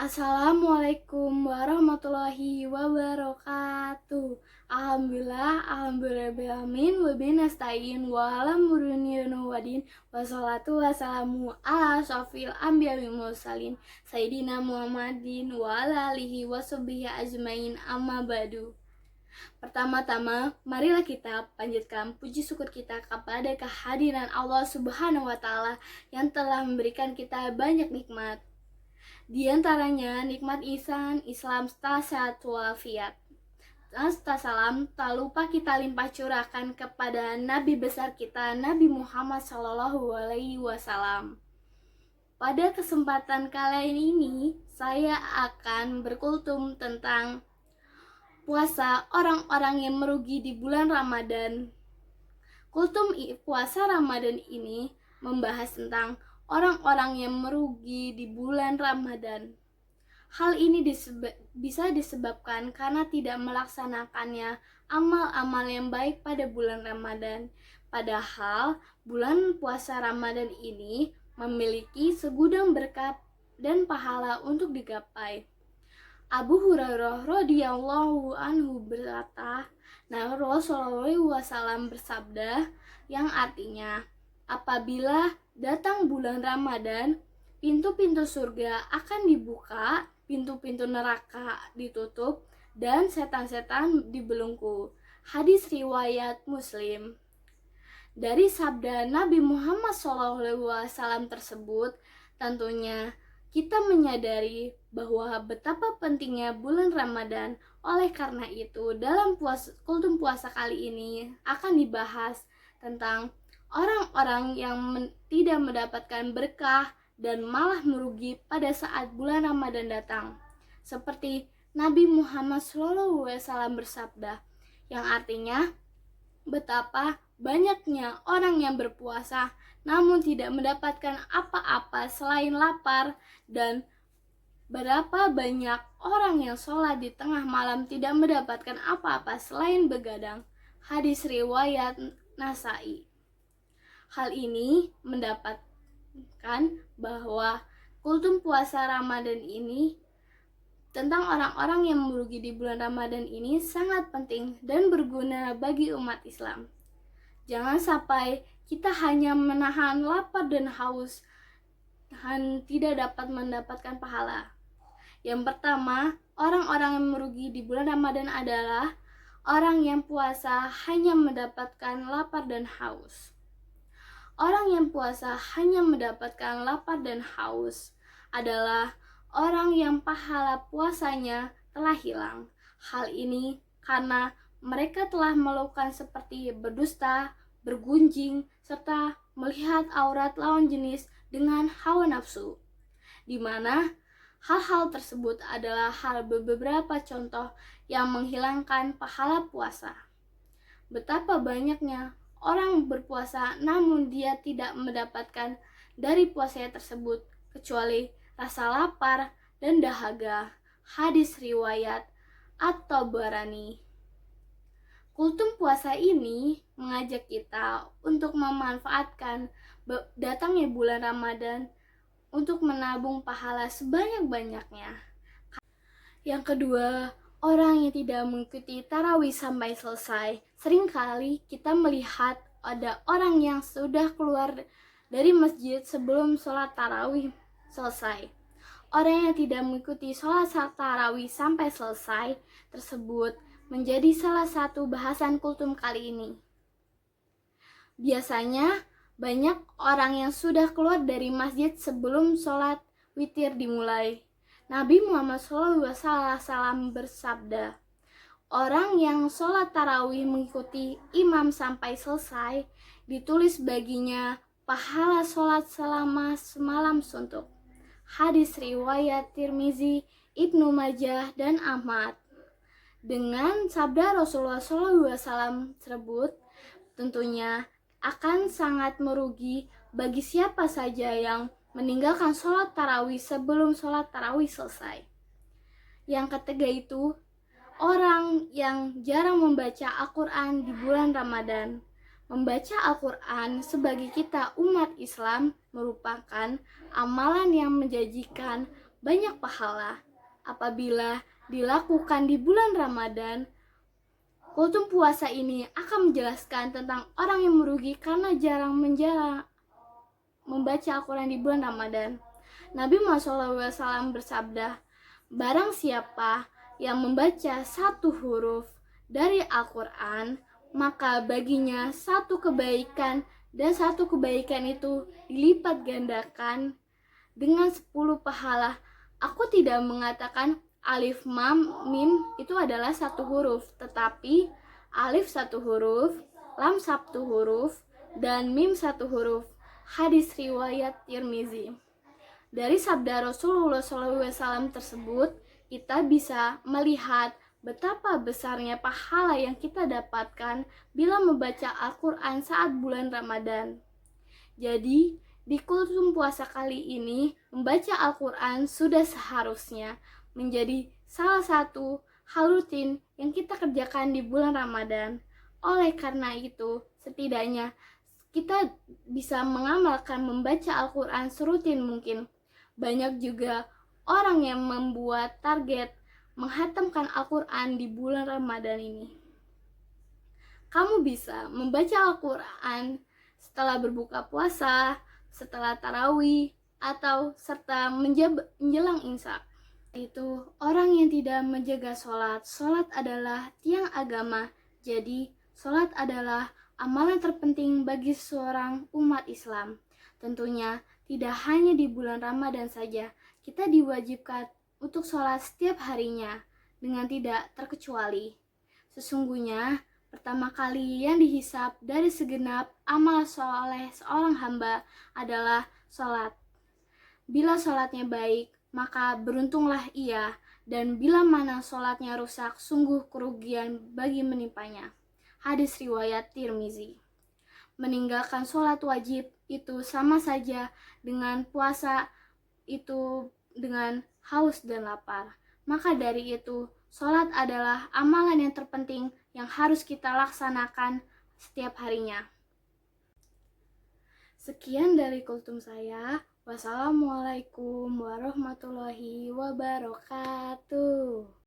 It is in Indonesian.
Assalamualaikum warahmatullahi wabarakatuh. Alhamdulillahirabbil wa bihi nasta'in wa ala murunina wadin wassalatu wassalamu ala asyrofil anbiya'i wal mursalin sayyidina Muhammadin wa ala alihi washabihi ajmain amma ba'du. Pertama-tama, marilah kita panjatkan puji syukur kita kepada kehadiran Allah Subhanahu wa taala yang telah memberikan kita banyak nikmat. Di antaranya nikmat Islam serta sehat walafiat. Serta salam tak lupa kita limpah curahkan kepada Nabi besar kita Nabi Muhammad SAW. Pada kesempatan kali ini saya akan berkultum tentang puasa orang-orang yang merugi di bulan Ramadan. Kultum puasa Ramadan ini membahas tentang orang-orang yang merugi di bulan Ramadan. Hal ini bisa disebabkan karena tidak melaksanakannya amal-amal yang baik pada bulan Ramadan. Padahal bulan puasa Ramadan ini memiliki segudang berkat dan pahala untuk digapai. Abu Hurairah radhiyallahu anhu berkata, Nabi Rasulullah SAW bersabda yang artinya, apabila datang bulan Ramadan, pintu-pintu surga akan dibuka, pintu-pintu neraka ditutup, dan setan-setan dibelenggu. Hadis riwayat Muslim. Dari sabda Nabi Muhammad SAW tersebut, tentunya kita menyadari bahwa betapa pentingnya bulan Ramadan. Oleh karena itu, dalam kultum puasa kali ini akan dibahas tentang orang-orang yang tidak mendapatkan berkah dan malah merugi pada saat bulan Ramadan datang. Seperti Nabi Muhammad SAW bersabda, yang artinya betapa banyaknya orang yang berpuasa namun tidak mendapatkan apa-apa selain lapar, dan berapa banyak orang yang sholat di tengah malam tidak mendapatkan apa-apa selain begadang. Hadis riwayat Nasai. Hal ini mendapatkan bahwa kultum puasa Ramadan ini tentang orang-orang yang merugi di bulan Ramadan ini sangat penting dan berguna bagi umat Islam. Jangan sampai kita hanya menahan lapar dan haus dan tidak dapat mendapatkan pahala. Yang pertama, orang-orang yang merugi di bulan Ramadan adalah orang yang puasa hanya mendapatkan lapar dan haus. Orang yang puasa hanya mendapatkan lapar dan haus adalah orang yang pahala puasanya telah hilang. Hal ini karena mereka telah melakukan seperti berdusta, bergunjing, serta melihat aurat lawan jenis dengan hawa nafsu, di mana hal-hal tersebut adalah beberapa contoh yang menghilangkan pahala puasa. Betapa banyaknya orang berpuasa namun dia tidak mendapatkan dari puasanya tersebut kecuali rasa lapar dan dahaga. Hadis riwayat At-Tabarani. Kultum puasa ini mengajak kita untuk memanfaatkan datangnya bulan Ramadan untuk menabung pahala sebanyak-banyaknya. Yang kedua, orang yang tidak mengikuti tarawih sampai selesai. Seringkali kita melihat ada orang yang sudah keluar dari masjid sebelum sholat tarawih selesai. Orang yang tidak mengikuti sholat tarawih sampai selesai tersebut menjadi salah satu bahasan kultum kali ini. Biasanya banyak orang yang sudah keluar dari masjid sebelum sholat witir dimulai. Nabi Muhammad SAW bersabda, orang yang sholat tarawih mengikuti imam sampai selesai, ditulis baginya pahala sholat selama semalam suntuk. Hadis riwayat Tirmizi, Ibnu Majah, dan Ahmad. Dengan sabda Rasulullah SAW tersebut, tentunya akan sangat merugi bagi siapa saja yang meninggalkan sholat tarawih sebelum sholat tarawih selesai. Yang ketiga itu, orang yang jarang membaca Al-Quran di bulan Ramadan. Membaca Al-Quran sebagai kita umat Islam merupakan amalan yang menjanjikan banyak pahala. Apabila dilakukan di bulan Ramadan, kultum puasa ini akan menjelaskan tentang orang yang merugi karena jarang membaca Al-Quran di bulan Ramadan. Nabi Muhammad SAW bersabda, barang siapa yang membaca satu huruf dari Al-Quran, maka baginya satu kebaikan, dan satu kebaikan itu dilipat gandakan dengan 10 pahala. Aku tidak mengatakan alif mim itu adalah satu huruf, tetapi alif satu huruf, lam satu huruf, dan mim satu huruf. Hadis riwayat Tirmizi. Dari sabda Rasulullah SAW tersebut, kita bisa melihat betapa besarnya pahala yang kita dapatkan bila membaca Al-Quran saat bulan Ramadan. Jadi, di kultum puasa kali ini, membaca Al-Quran sudah seharusnya menjadi salah satu hal rutin yang kita kerjakan di bulan Ramadan. Oleh karena itu, setidaknya kita bisa mengamalkan membaca Al-Quran serutin mungkin. Banyak juga orang yang membuat target menghatamkan Al-Quran di bulan Ramadan ini. Kamu bisa membaca Al-Quran setelah berbuka puasa, setelah tarawih, atau serta menjelang imsak. Itu orang yang tidak menjaga sholat. Sholat adalah tiang agama, jadi sholat adalah amalan terpenting bagi seorang umat Islam. Tentunya tidak hanya di bulan Ramadan saja, kita diwajibkan untuk sholat setiap harinya dengan tidak terkecuali. Sesungguhnya pertama kali yang dihisab dari segenap amal soleh seorang hamba adalah sholat. Bila sholatnya baik, maka beruntunglah ia, dan bila mana sholatnya rusak, sungguh kerugian bagi menimpanya. Hadis riwayat Tirmizi. Meninggalkan sholat wajib itu sama saja dengan puasa itu dengan haus dan lapar. Maka dari itu, sholat adalah amalan yang terpenting yang harus kita laksanakan setiap harinya. Sekian dari kultum saya. Wassalamualaikum warahmatullahi wabarakatuh.